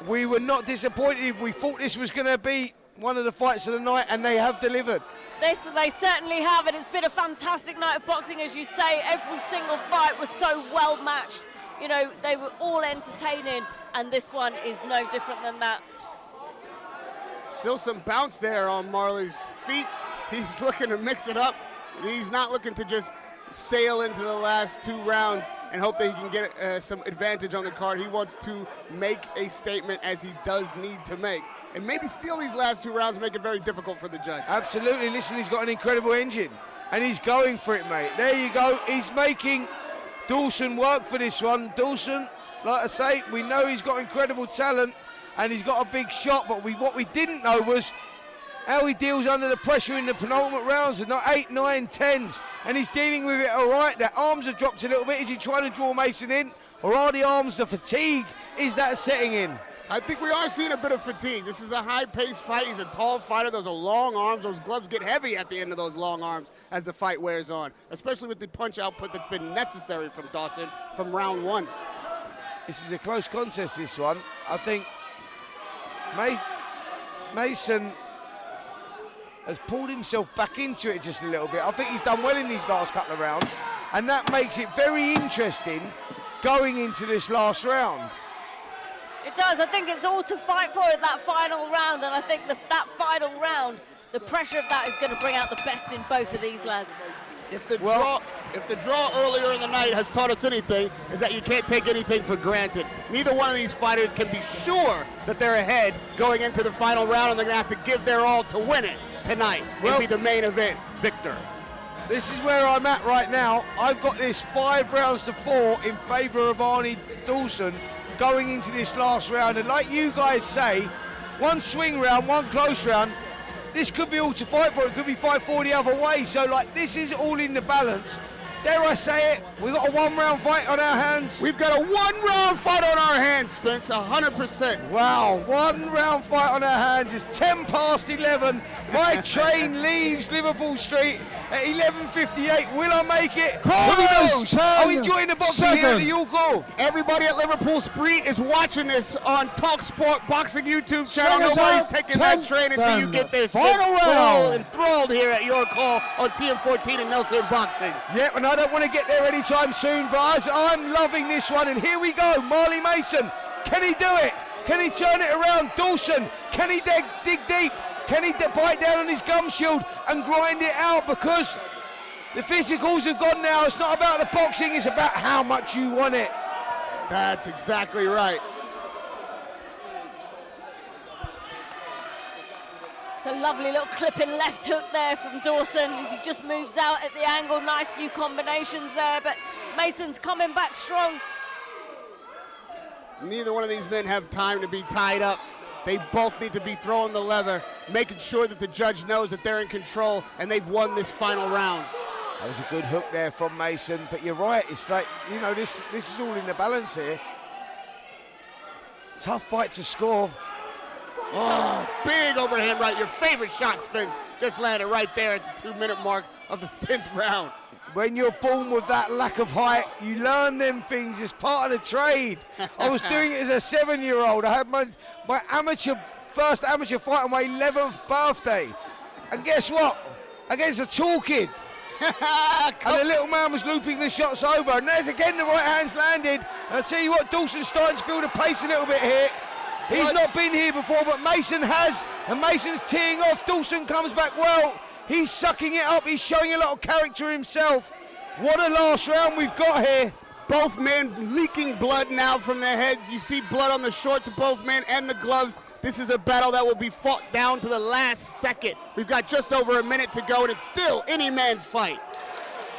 we were not disappointed. We thought this was going to be one of the fights of the night, and they have delivered. They certainly have, and it's been a fantastic night of boxing, as you say. Every single fight was so well matched. You know, they were all entertaining, and this one is no different than that. Still some bounce there on Marley's feet. He's looking to mix it up. He's not looking to just sail into the last 2 rounds and hope that he can get some advantage on the card. He wants to make a statement, as he does need to make, and maybe steal these last 2 rounds and make it very difficult for the judge. Absolutely. Listen, he's got an incredible engine, and he's going for it, mate. There you go. He's making Dawson work for this one. Dawson, like I say, we know he's got incredible talent, and he's got a big shot, but what we didn't know was how he deals under the pressure in the penultimate rounds, and not 8, 9, 10s, and he's dealing with it all right. The arms have dropped a little bit. Is he trying to draw Mason in, or are the arms, the fatigue, is that setting in? I think we are seeing a bit of fatigue. This is a high-paced fight. He's a tall fighter. Those are long arms. Those gloves get heavy at the end of those long arms as the fight wears on, especially with the punch output that's been necessary from Dawson from round 1. This is a close contest, this one. I think Mason has pulled himself back into it just a little bit. I think he's done well in these last couple of rounds, and that makes it very interesting going into this last round. It does. I think it's all to fight for in that final round, and I think that final round, the pressure of that is going to bring out the best in both of these lads. If the draw earlier in the night has taught us anything, is that you can't take anything for granted. Neither one of these fighters can be sure that they're ahead going into the final round, and they're going to have to give their all to win it tonight and be the main event victor. This is where I'm at right now. I've got this 5 rounds to 4 in favour of Arnie Dawson going into this last round, and like you guys say, one swing round, one close round, this could be all to fight for. It could be 5-4 the other way, so like this is all in the balance. Dare I say it, we've got a 1-round fight on our hands. We've got a 1-round fight on our hands, Spence, 100%. Wow, 1-round fight on our hands. It's 10 past 11. My train leaves Liverpool Street at 11:58. Will I make it? Who knows? I'm enjoying the boxing here at the York Hall. Everybody at Liverpool Street is watching this on TalkSport Boxing YouTube channel. Nobody's taking that train until you get there. Final We're all round. enthralled here at York Hall on TM14 and Nelson Boxing. Yep, and I don't want to get there anytime soon, but I'm loving this one. And here we go, Marley Mason. Can he do it? Can he turn it around? Dawson, can he dig deep? Can he bite down on his gum shield and grind it out? Because the physicals have gone now. It's not about the boxing, it's about how much you want it. That's exactly right. It's a lovely little clipping left hook there from Dawson as he just moves out at the angle. Nice few combinations there, but Mason's coming back strong. Neither one of these men have time to be tied up. They both need to be throwing the leather, making sure that the judge knows that they're in control and they've won this final round. That was a good hook there from Mason, but you're right, it's like, you know, this is all in the balance here. Tough fight to score. Oh, big overhand right. Your favorite shot spins just landed right there at the 2-minute mark of the 10th round. When you're born with that lack of height, you learn them things. It's part of the trade. I was doing it as a 7-year-old. I had my first amateur fight on my 11th birthday. And guess what? Against a tall kid. And the little man was looping the shots over. And there's again the right hand's landed. And I tell you what, Dawson's starting to feel the pace a little bit here. He's not been here before, but Mason has. And Mason's teeing off. Dawson comes back well. He's sucking it up. He's showing a lot of character himself. What a last round we've got here. Both men leaking blood now from their heads. You see blood on the shorts of both men and the gloves. This is a battle that will be fought down to the last second. We've got just over a minute to go, and it's still any man's fight.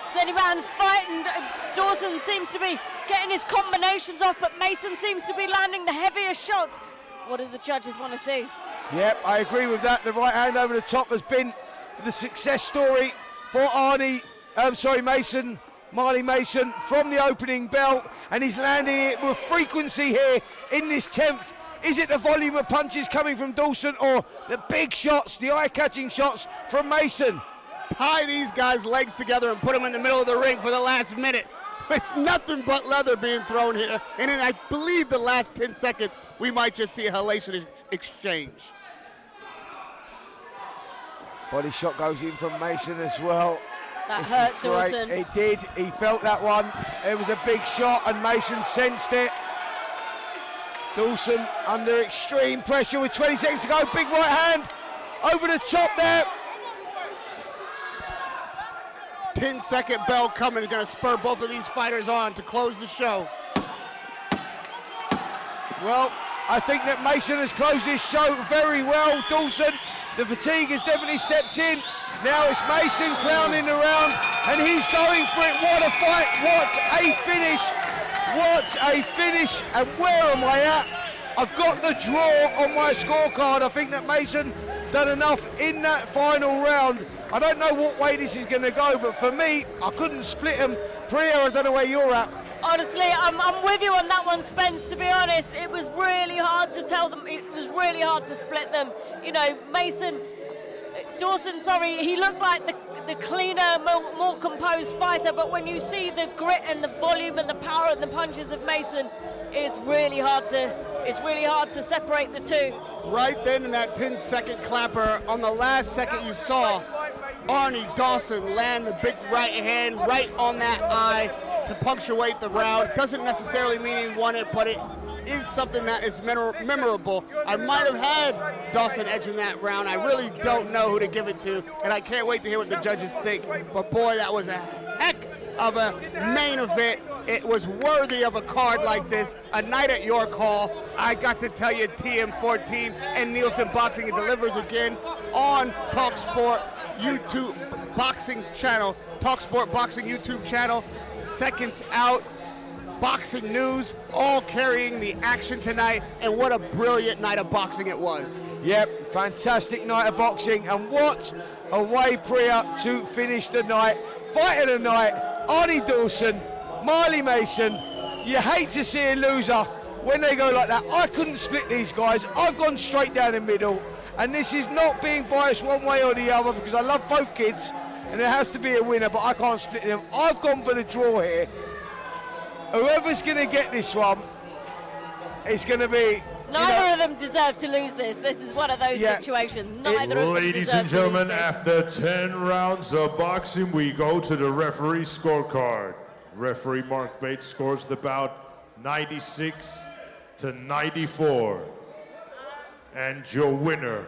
It's any man's fight, and Dawson seems to be getting his combinations off, but Mason seems to be landing the heaviest shots. What do the judges want to see? Yep, I agree with that. The right hand over the top has been the success story for Mason, Marley Mason, from the opening belt, and he's landing it with frequency here in this 10th. Is it the volume of punches coming from Dawson or the big shots, the eye-catching shots from Mason? Tie these guys' legs together and put them in the middle of the ring for the last minute. It's nothing but leather being thrown here. And in, I believe, the last 10 seconds, we might just see a hellacious exchange. Body shot goes in from Mason as well. That hurt Dawson. It did. He felt that one. It was a big shot, and Mason sensed it. Dawson under extreme pressure with 20 seconds to go. Big right hand over the top there. 10-second bell coming, going to spur both of these fighters on to close the show. Well, I think that Mason has closed this show very well. Dawson, the fatigue has definitely stepped in. Now it's Mason crowning the round, and he's going for it. What a fight, what a finish. What a finish, and where am I at? I've got the draw on my scorecard. I think that Mason done enough in that final round. I don't know what way this is going to go, but for me, I couldn't split them. Priya, I don't know where you're at. Honestly, I'm with you on that one, Spence, to be honest. It was really hard to tell them, it was really hard to split them. You know, Dawson, he looked like the cleaner, more composed fighter, but when you see the grit and the volume and the power and the punches of Mason, it's really hard to separate the two. Right then in that 10-second clapper, on the last second you saw Arnie Dawson land the big right hand right on that eye to punctuate the round. Doesn't necessarily mean he won it, but it is something that is memorable. I might have had Dawson edging that round. I really don't know who to give it to, and I can't wait to hear what the judges think. But boy, that was a heck of a main event. It was worthy of a card like this, a night at York Hall. I got to tell you, TM14 and Nielsen Boxing, it delivers again on TalkSport YouTube boxing channel, TalkSport Boxing YouTube channel. Seconds out, boxing news, all carrying the action tonight, and what a brilliant night of boxing it was. Yep, fantastic night of boxing, and what a way, Priya, to finish the night. Fight of the night, Arnie Dawson, Marley Mason. You hate to see a loser when they go like that. I couldn't split these guys. I've gone straight down the middle, and this is not being biased one way or the other because I love both kids, and there has to be a winner, but I can't split them. I've gone for the draw here. Whoever's going to get this one, it's going to be... Neither of them deserve to lose this. This is one of those situations. Neither of them Ladies and gentlemen, after 10 rounds of boxing, we go to the referee scorecard. Referee Mark Bates scores the bout 96-94. And your winner,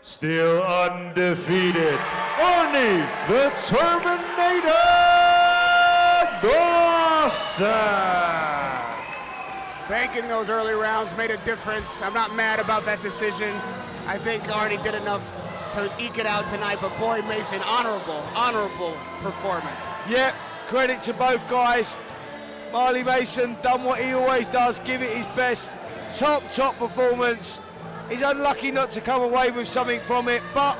still undefeated, Arnie the Terminator Dawson. Banking those early rounds made a difference. I'm not mad about that decision. I think Arnie did enough to eke it out tonight, but boy, Mason, honorable performance. Yeah, credit to both guys. Marley Mason done what he always does, give it his best. Top performance. He's unlucky not to come away with something from it, but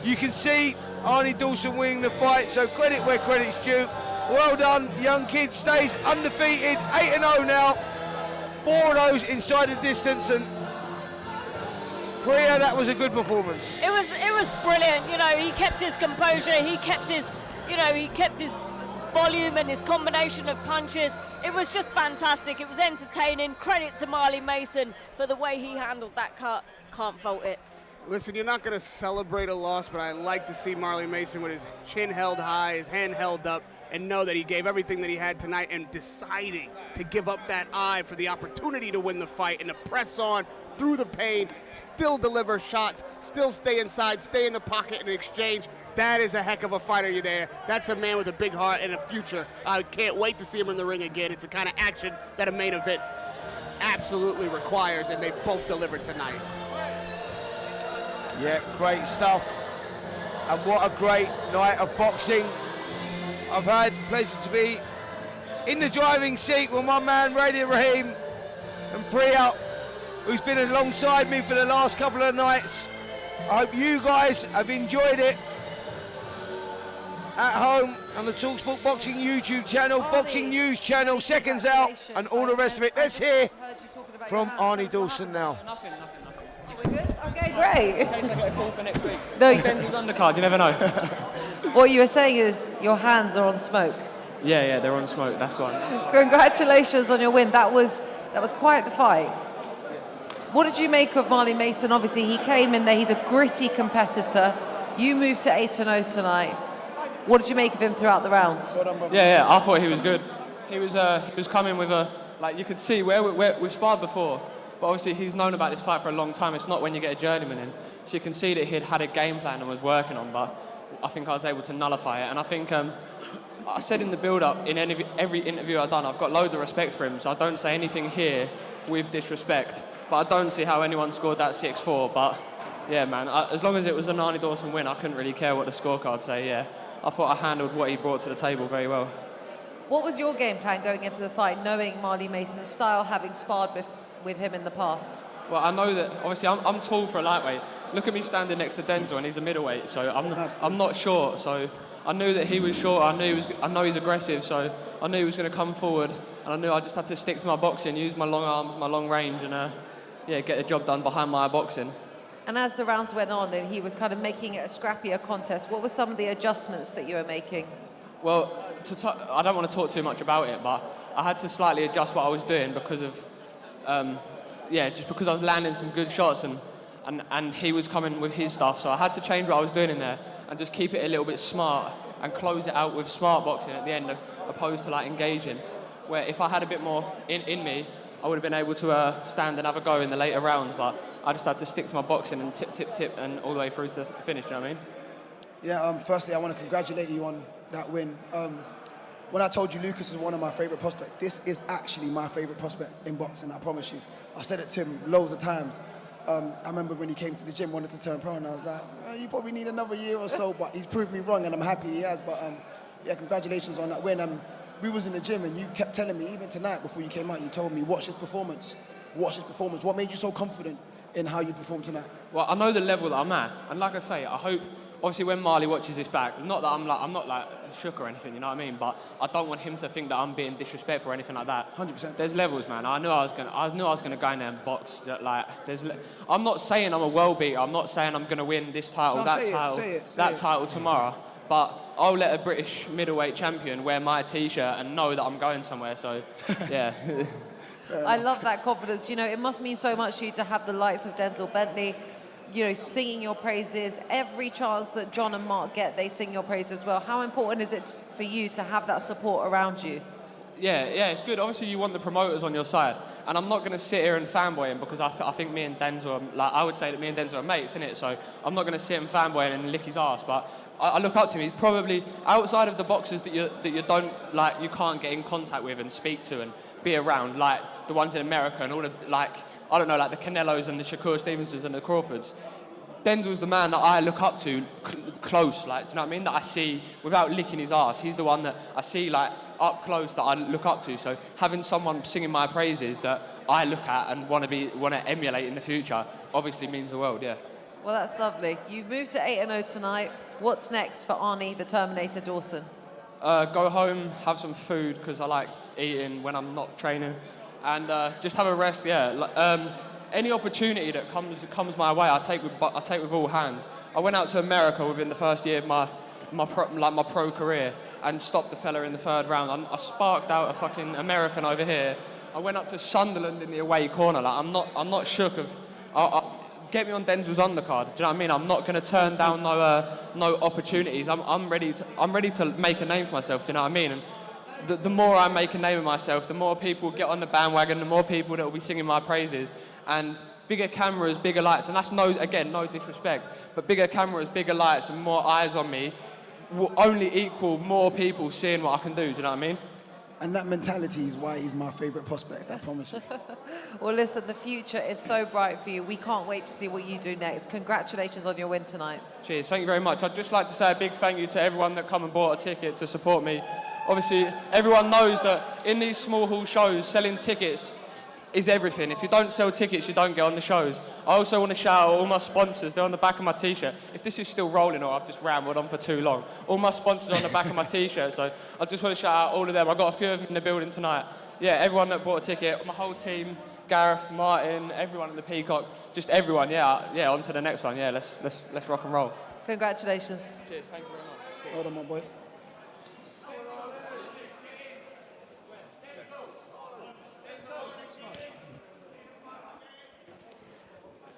you can see Arnie Dawson winning the fight, so credit where credit's due. Well done, young kid stays undefeated, 8-0 now. 4 of those inside the distance, and Priya, that was a good performance. It was brilliant. You know, he kept his composure. He kept his volume and his combination of punches. It was just fantastic. It was entertaining. Credit to Marley Mason for the way he handled that cut. Can't fault it. Listen, you're not going to celebrate a loss, but I like to see Marley Mason with his chin held high, his hand held up, and know that he gave everything that he had tonight and deciding to give up that eye for the opportunity to win the fight and to press on through the pain, still deliver shots, still stay inside, stay in the pocket in exchange. That is a heck of a fighter you there. That's a man with a big heart and a future. I can't wait to see him in the ring again. It's the kind of action that a main event absolutely requires, and they both delivered tonight. Yeah, great stuff. And what a great night of boxing. I've had the pleasure to be in the driving seat with my man, Radi Rahim, and Priya, who's been alongside me for the last couple of nights. I hope you guys have enjoyed it at home on the TalkSport Boxing YouTube channel, Boxing News channel, Seconds Out, and all the rest of it. Let's hear from Arnie Dawson now. We're good? Okay, great. In case I get a call for next week. No, Denzel's undercard, you never know. what you were saying is your hands are on smoke. Yeah, they're on smoke, that's one. Congratulations on your win. That was quite the fight. What did you make of Marley Mason? Obviously, he came in there. He's a gritty competitor. You moved to 8-0 tonight. What did you make of him throughout the rounds? Yeah, I thought he was good. He was coming with you could see where we've sparred before, but obviously he's known about this fight for a long time. It's not when you get a journeyman in. So you can see that he'd had a game plan and was working on, but I think I was able to nullify it. And I think I said in the build-up, in every interview I've done, I've got loads of respect for him, so I don't say anything here with disrespect. But I don't see how anyone scored that 6-4. But yeah, man, as long as it was an Arnie Dawson win, I couldn't really care what the scorecard say. Yeah, I thought I handled what he brought to the table very well. What was your game plan going into the fight, knowing Marley Mason's style, having sparred with him in the past? Well, I know that obviously I'm tall for a lightweight. Look at me standing next to Denzel, and he's a middleweight, so I'm not short. So I knew that he was short. I know he's aggressive, so I knew he was going to come forward, and I knew I just had to stick to my boxing, use my long arms, my long range, and get the job done behind my boxing. And as the rounds went on and he was kind of making it a scrappier contest, what were some of the adjustments that you were making? Well, I don't want to talk too much about it, but I had to slightly adjust what I was doing because of, just because I was landing some good shots and he was coming with his stuff. So I had to change what I was doing in there and just keep it a little bit smart and close it out with smart boxing at the end, opposed to engaging. Where if I had a bit more in me, I would have been able to stand and have a go in the later rounds, but I just had to stick to my boxing and tip, and all the way through to the finish, you know what I mean? Yeah, firstly, I want to congratulate you on that win. When I told you Lucas is one of my favourite prospects, this is actually my favourite prospect in boxing, I promise you. I said it to him loads of times. I remember when he came to the gym, wanted to turn pro, and I was like, you probably need another year or so, but he's proved me wrong, and I'm happy he has. But congratulations on that win. And we was in the gym, and you kept telling me, even tonight before you came out, you told me, watch his performance. What made you so confident in how you performed tonight? Well, I know the level that I'm at, and like I say, I hope, obviously when Marley watches this back, not that I'm not shook or anything, you know what I mean, but I don't want him to think that I'm being disrespectful or anything like that. 100%. There's levels, man. I knew I was gonna go in there and box. I'm not saying I'm a world beater. I'm not saying I'm gonna win this title, title tomorrow. But I'll let a British middleweight champion wear my T-shirt and know that I'm going somewhere. So, yeah. I love that confidence. You know, it must mean so much to you to have the likes of Denzel Bentley, singing your praises. Every chance that John and Mark get, they sing your praises as well. How important is it for you to have that support around you? Yeah, it's good. Obviously, you want the promoters on your side. And I'm not going to sit here and fanboy him because I think me and Denzel, I would say that me and Denzel are mates, innit? So I'm not going to sit and fanboy him and lick his ass. But I look up to him. He's probably, outside of the boxers that you don't, you can't get in contact with and speak to and be around, like the ones in America and all the, I don't know, like the Canelos and the Shakur Stevensons and the Crawfords. Denzel's the man that I look up to close, like, do you know what I mean? That I see without licking his ass. He's the one that I see like up close that I look up to. So having someone singing my praises that I look at and want to emulate in the future obviously means the world, yeah. Well, that's lovely. You've moved to 8-0 tonight. What's next for Arnie, the Terminator Dawson? Go home, have some food because I like eating when I'm not training, and just have a rest. Yeah. Any opportunity that comes my way, I take with all hands. I went out to America within the first year of my pro career and stopped the fella in the third round. I sparked out a fucking American over here. I went up to Sunderland in the away corner. Like I'm not shook of. Get me on Denzel's undercard. Do you know what I mean? I'm not going to turn down no opportunities. I'm ready to make a name for myself. Do you know what I mean? And the more I make a name of myself, the more people get on the bandwagon, the more people that will be singing my praises. And bigger cameras, bigger lights, and that's no disrespect, but bigger cameras, bigger lights, and more eyes on me will only equal more people seeing what I can do. Do you know what I mean? And that mentality is why he's my favourite prospect, I promise you. Well, listen, the future is so bright for you. We can't wait to see what you do next. Congratulations on your win tonight. Cheers, thank you very much. I'd just like to say a big thank you to everyone that come and bought a ticket to support me. Obviously, everyone knows that in these small hall shows, selling tickets is everything. If you don't sell tickets, you don't get on the shows. I also want to shout out all my sponsors. They're on the back of my T-shirt. If this is still rolling or I've just rambled on for too long, all my sponsors are on the back of my T-shirt. So I just want to shout out all of them. I've got a few of them in the building tonight. Yeah, everyone that bought a ticket, my whole team, Gareth, Martin, everyone in the Peacock, just everyone. Yeah, on to the next one. Yeah, let's rock and roll. Congratulations. Cheers, thank you very much. Cheers. Hold on, my boy.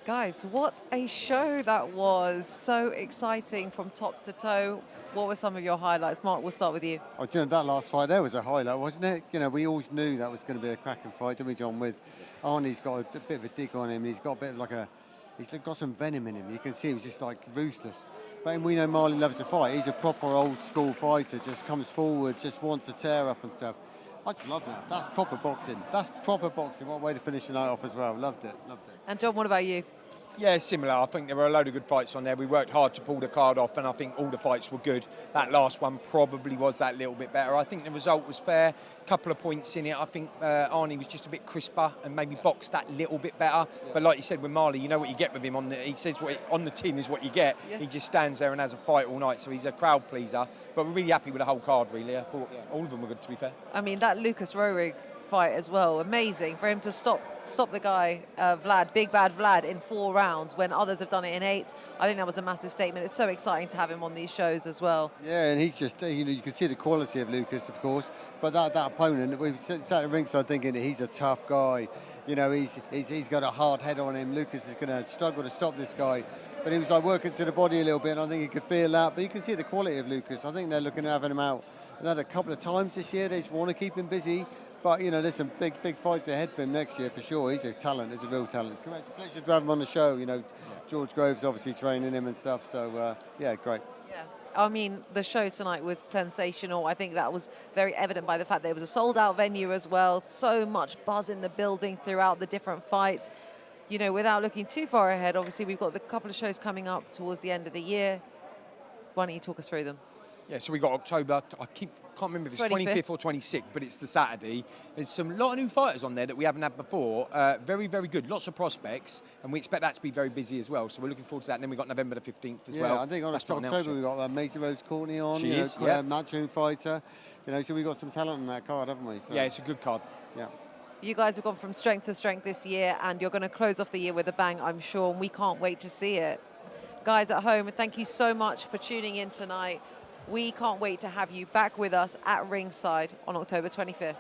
Guys, what a show that was. So exciting from top to toe. What were some of your highlights? Mark, we'll start with you. Oh, you know, that last fight there was a highlight, wasn't it? You know, we always knew that was going to be a cracking fight, didn't we, John? With Arnie's got a bit of a dig on him. He's got a bit of like he's got some venom in him. You can see he was just like ruthless. But we know Marley loves to fight. He's a proper old school fighter, just comes forward, just wants to tear up and stuff. I just love that. That's proper boxing. That's proper boxing. What a way to finish the night off as well. Loved it. And John, what about you? Yeah, similar. I think there were a load of good fights on there. We worked hard to pull the card off, and I think all the fights were good. That last one probably was that little bit better. I think the result was fair. Couple of points in it. I think Arnie was just a bit crisper and maybe boxed that little bit better. Yeah. But like you said with Marley, you know what you get with him. He says on the tin is what you get. Yeah. He just stands there and has a fight all night. So he's a crowd pleaser. But we're really happy with the whole card, really. I thought all of them were good, to be fair. I mean, that Lucas Rohrig fight as well, amazing for him to stop the guy, Vlad, Big Bad Vlad, in 4 rounds when others have done it in 8. I think that was a massive statement. It's so exciting to have him on these shows as well. Yeah, and he's just, you can see the quality of Lucas, of course, but that opponent, we've sat at ringside thinking that he's a tough guy. You know, he's got a hard head on him. Lucas is going to struggle to stop this guy. But he was like working to the body a little bit, and I think he could feel that. But you can see the quality of Lucas. I think they're looking at having him out another couple of times this year. They just want to keep him busy. But, you know, there's some big fights ahead for him next year for sure. He's a talent. He's a real talent. It's a pleasure to have him on the show. You know, George Groves obviously training him and stuff. So, yeah, great. Yeah. I mean, the show tonight was sensational. I think that was very evident by the fact that it was a sold-out venue as well. So much buzz in the building throughout the different fights. You know, without looking too far ahead, obviously we've got the couple of shows coming up towards the end of the year. Why don't you talk us through them? Yeah, so we got October, can't remember if it's 25th or 26th, but it's the Saturday. There's a lot of new fighters on there that we haven't had before. Very, very good. Lots of prospects, and we expect that to be very busy as well. So we're looking forward to that. And then we've got November the 15th as well. Yeah, I think on October we've got Maisie Rose Courtney on. She is, yeah. Matchroom fighter. You know, so we've got some talent on that card, haven't we? So. Yeah, it's a good card. Yeah. You guys have gone from strength to strength this year, and you're going to close off the year with a bang, I'm sure, and we can't wait to see it. Guys at home, thank you so much for tuning in tonight. We can't wait to have you back with us at ringside on October 25th.